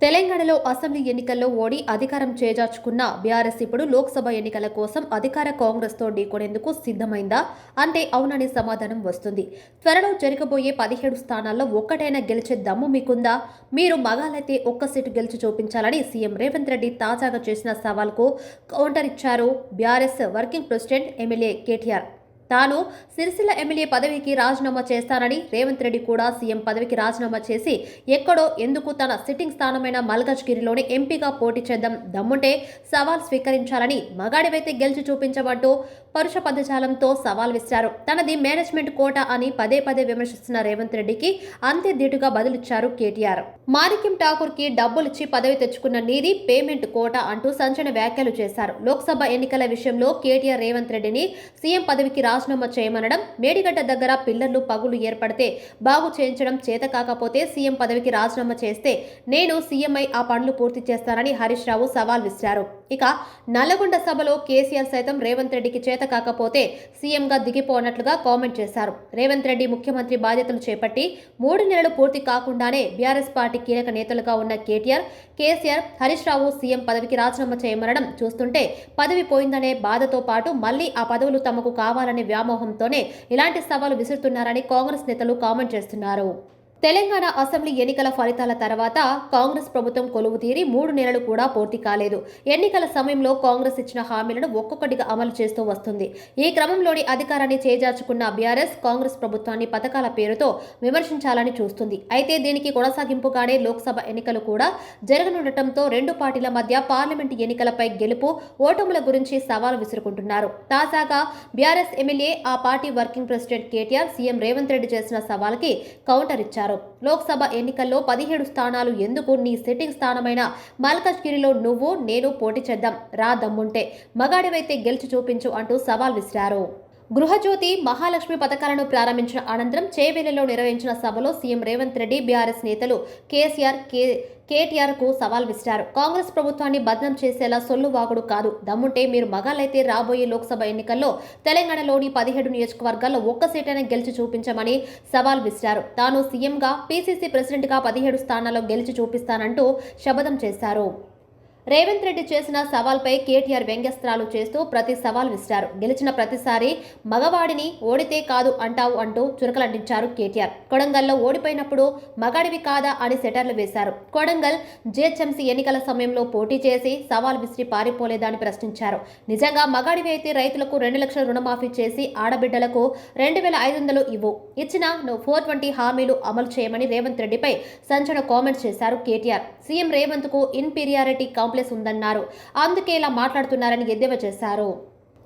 తెలంగాణలో అసెంబ్లీ ఎన్నికల్లో ఓడి అధికారం చేజార్చుకున్న బీఆర్ఎస్ ఇప్పుడు లోక్సభ ఎన్నికల కోసం అధికార కాంగ్రెస్తో ఢీకొనేందుకు సిద్ధమైందా అంటే అవుననే సమాధానం వస్తుంది. త్వరలో జరగబోయే 17 స్థానాల్లో ఒక్కటైనా గెలిచే దమ్ము మీకుందా? మీరు మగాలైతే ఒక్క సీటు గెలిచి చూపించాలని సీఎం రేవంత్ రెడ్డి తాజాగా చేసిన సవాల్కు కౌంటర్ ఇచ్చారు BRS working president MLA KTR. తాను సిరిసిల్ల ఎమ్మెల్యే పదవికి రాజీనామా చేస్తానని, రేవంత్ రెడ్డి కూడా సీఎం పదవికి రాజీనామా చేసి ఎక్కడో ఎందుకు తన సిట్టింగ్ స్థానమైన మల్కాజ్గిరిలోని ఎంపీగా పోటీ చేద్దాం, దమ్ముంటే సవాల్ స్వీకరించాలని, మగాడివైతే గెలిచి చూపించమంటూ పరుష పదజాలంతో సవాల్ విసిరారు. తనది మేనేజ్మెంట్ కోట అని పదే పదే విమర్శిస్తున్న రేవంత్ రెడ్డికి అంతే ధీటుగా బదులిచ్చారు కేటీఆర్. మాణిక్యం ఠాకూర్ కి డబ్బులిచ్చి పదవి తెచ్చుకున్న నీది పేమెంట్ కోట అంటూ సంచలన వ్యాఖ్యలు చేశారు. లోక్సభ ఎన్నికల విషయంలో కేటీఆర్ రేవంత్ రెడ్డిని సీఎం పదవికి రాజీనామా చేయమనడం, మేడిగడ్డ దగ్గర పిల్లర్లు పగులు ఏర్పడితే బాగు చేయించడం చేత కాకపోతే సీఎం పదవికి రాజీనామా చేస్తే నేను సీఎంఐ ఆ పనులు పూర్తి చేస్తానని హరీష్ రావు సవాల్ విసిరారు. ఇక నల్లగొండ సభలో కేసీఆర్ సైతం రేవంత్ రెడ్డికి చేత కాకపోతే సీఎంగా దిగిపోనట్లుగా కామెంట్ చేశారు. రేవంత్ రెడ్డి ముఖ్యమంత్రి బాధ్యతలు చేపట్టి 3 నెలలు పూర్తి కాకుండానే బీఆర్ఎస్ పార్టీ కీలక నేతలుగా ఉన్న కేసీఆర్, హరీష్ రావు సీఎం పదవికి రాజీనామా చేయమనడం చూస్తుంటే పదవి పోయిందనే బాధతో పాటు మళ్లీ ఆ పదవులు తమకు కావాలనే వ్యామోహంతోనే ఇలాంటి సవాలు విసురుతున్నారని కాంగ్రెస్ నేతలు కామెంట్ చేస్తున్నారు. తెలంగాణ అసెంబ్లీ ఎన్నికల ఫలితాల తర్వాత కాంగ్రెస్ ప్రభుత్వం కొలువు తీరి 3 నెలలు కూడా పూర్తి కాలేదు. ఎన్నికల సమయంలో కాంగ్రెస్ ఇచ్చిన హామీలను ఒక్కొక్కటిగా అమలు చేస్తూ వస్తుంది. ఈ క్రమంలోని అధికారాన్ని చేజార్చుకున్న బీఆర్ఎస్ కాంగ్రెస్ ప్రభుత్వాన్ని పథకాల పేరుతో విమర్శించాలని చూస్తుంది. అయితే దీనికి కొనసాగింపుగానే లోక్సభ ఎన్నికలు కూడా జరగనుండటంతో రెండు పార్టీల మధ్య పార్లమెంటు ఎన్నికలపై గెలుపు ఓటముల గురించి సవాల్ విసురుకుంటున్నారు. తాజాగా బీఆర్ఎస్ ఎమ్మెల్యే, ఆ party working president KTR CM Revanth Reddy చేసిన సవాల్కి కౌంటర్ ఇచ్చారు. లోక్సభ ఎన్నికల్లో 17 స్థానాలు ఎందుకు, నీ సిట్టింగ్ స్థానమైన మల్కాజ్గిరిలో నువ్వు నేను పోటీ చేద్దాం, రా దమ్ముంటే మగాడివైతే గెలిచి చూపించు అంటూ సవాల్ విసిరారు. గృహజ్యోతి, మహాలక్ష్మి పథకాలను ప్రారంభించిన అనంతరం చేవెళ్లలో నిర్వహించిన సభలో సీఎం రేవంత్ రెడ్డి, బీఆర్ఎస్ నేతలు కేటీఆర్ కు సవాల్ విసిరారు. కాంగ్రెస్ ప్రభుత్వాన్ని బదనం చేసేలా సొల్లువాగుడు కాదు, దమ్ముంటే మీరు మగాలైతే రాబోయే లోక్సభ ఎన్నికల్లో తెలంగాణలోని 17 నియోజకవర్గాల్లో ఒక్క సీటైనా గెలిచి చూపించమని సవాల్ విసిరారు. తాను సీఎంగా, పీసీసీ ప్రెసిడెంట్గా 17 స్థానాల్లో గెలిచి చూపిస్తానంటూ శపథం చేశారు. రేవంత్ రెడ్డి చేసిన సవాల్పై కేటీఆర్ వ్యంగ్యాస్త్రాలు చేస్తూ ప్రతి సవాల్ విసిరారు. గెలిచిన ప్రతిసారి మగవాడిని ఓడితే కాదు అంటావు అంటూ చురకలంటించారు కేటీఆర్. కొడంగల్లో ఓడిపోయినప్పుడు మగాడివి కాదా అని సెటర్లు వేశారు. కొడంగల్ జీహెచ్ఎంసీ ఎన్నికల సమయంలో పోటీ చేసి సవాల్ విసిరి పారిపోలేదా అని ప్రశ్నించారు. నిజంగా మగాడివి అయితే రైతులకు 2 లక్షల రుణమాఫీ చేసి ఆడబిడ్డలకు 2500 ఇవ్వు, ఇచ్చిన 420 హామీలు అమలు చేయమని రేవంత్ రెడ్డిపై సంచలన కామెంట్స్ చేశారు కేటీఆర్. సీఎం రేవంత్ కు ఇన్ఫీరియారిటీ ఉందన్నారు. అందుకే ఇలా మాట్లాడుతున్నారని ఎద్దేవా చేశారు.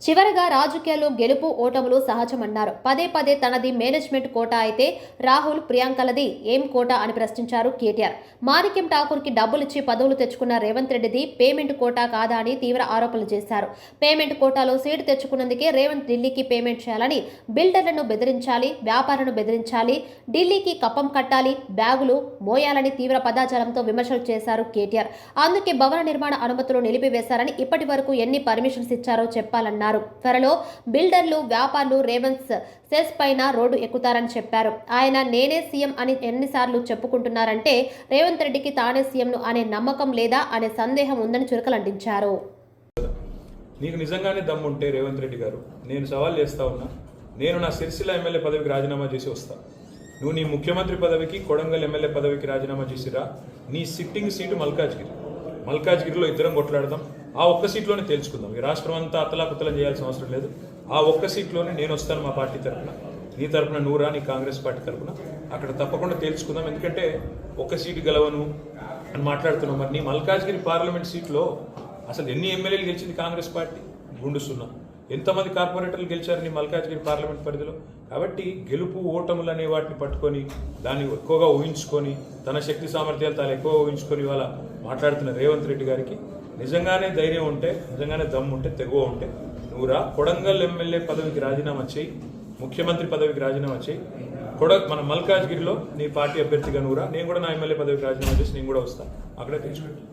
చివరగా రాజకీయాల్లో గెలుపు ఓటములు సహజమన్నారు. పదే పదే తనది మేనేజ్మెంట్ కోట అయితే రాహుల్, ప్రియాంకలది ఏం కోట అని ప్రశ్నించారు కేటీఆర్. మాణిక్యం ఠాకూర్ కి డబ్బులిచ్చి పదవులు తెచ్చుకున్న రేవంత్ రెడ్డిది పేమెంట్ కోటా కాదా అని తీవ్ర ఆరోపణలు చేశారు. పేమెంట్ కోటాలో సీటు తెచ్చుకున్నందుకే రేవంత్ ఢిల్లీకి పేమెంట్ చేయాలని, బిల్డర్లను బెదిరించాలి, వ్యాపారులను బెదిరించాలి, ఢిల్లీకి కప్పం కట్టాలి, బ్యాగులు మోయాలని తీవ్ర పదాజాలంతో విమర్శలు చేశారు కేటీఆర్. అందుకే భవన నిర్మాణ అనుమతులు నిలిపివేశారని, ఇప్పటి వరకు ఎన్ని పర్మిషన్స్ ఇచ్చారో చెప్పాలన్నారు. త్వరలో బిల్డర్లు, వ్యాపారులు రేవంత్ సెస్ పైన రోడ్డు ఎక్కుతారని చెప్పారు. ఆయన నేనే సీఎం అని ఎన్నిసార్లు చెప్పుకుంటున్నారంటే రేవంత్ రెడ్డికి తానే సీఎంను అనే నమ్మకం లేదా అనే సందేహం ఉందని చురకలంటించారు. నీకు నిజంగానే దమ్ముంటే రేవంత్ రెడ్డి గారు, నేను సవాల్ చేస్తా ఉన్నా, నేను నా సిరిసిల్ల ఎమ్మెల్యే పదవికి రాజీనామా చేసి వస్తా. నువ్వు నీ ముఖ్యమంత్రి పదవికి, కొడంగల్ ఎమ్మెల్యే పదవికి రాజీనామా చేసిరా. నీ సిట్టింగ్ సీటు మల్కాజ్గిరిలో ఇద్దరం కొట్లాడదాం. ఆ ఒక్క సీట్లోనే తేల్చుకుందాం. ఈ రాష్ట్రం అంతా అతలాకుతలం చేయాల్సిన అవసరం లేదు. ఆ ఒక్క సీట్లోనే నేను వస్తాను మా పార్టీ తరఫున, నీ తరఫున నువ్వురా, నీ కాంగ్రెస్ పార్టీ తరఫున. అక్కడ తప్పకుండా తేల్చుకుందాం. ఎందుకంటే ఒక్క సీటు గెలవను అని మాట్లాడుతున్నాం. మరి నీ మల్కాజ్గిరి పార్లమెంట్ సీట్లో అసలు ఎన్ని ఎమ్మెల్యేలు గెలిచింది కాంగ్రెస్ పార్టీ? గుండు సున్నా. ఎంతమంది కార్పొరేటర్లు గెలిచారు నీ మల్కాజ్గిరి పార్లమెంట్ పరిధిలో? కాబట్టి గెలుపు ఓటములు అనే వాటిని పట్టుకొని, దాన్ని ఎక్కువగా ఊహించుకొని, తన శక్తి సామర్థ్యాలు తాను ఎక్కువగా ఊహించుకొని ఇవాళ మాట్లాడుతున్న రేవంత్ రెడ్డి గారికి నిజంగానే ధైర్యం ఉంటే, నిజంగానే దమ్ము ఉంటే, తెగువ ఉంటే నువ్వురా, కొడంగల్ ఎమ్మెల్యే పదవికి రాజీనామా చేయి, ముఖ్యమంత్రి పదవికి రాజీనామా చేయి. మన మల్కాజ్గిరిలో నీ పార్టీ అభ్యర్థిగా నువ్వురా, నేను కూడా నా ఎమ్మెల్యే పదవికి రాజీనామా చేసి నేను కూడా వస్తాను. అక్కడే తెచ్చుకుంటాను.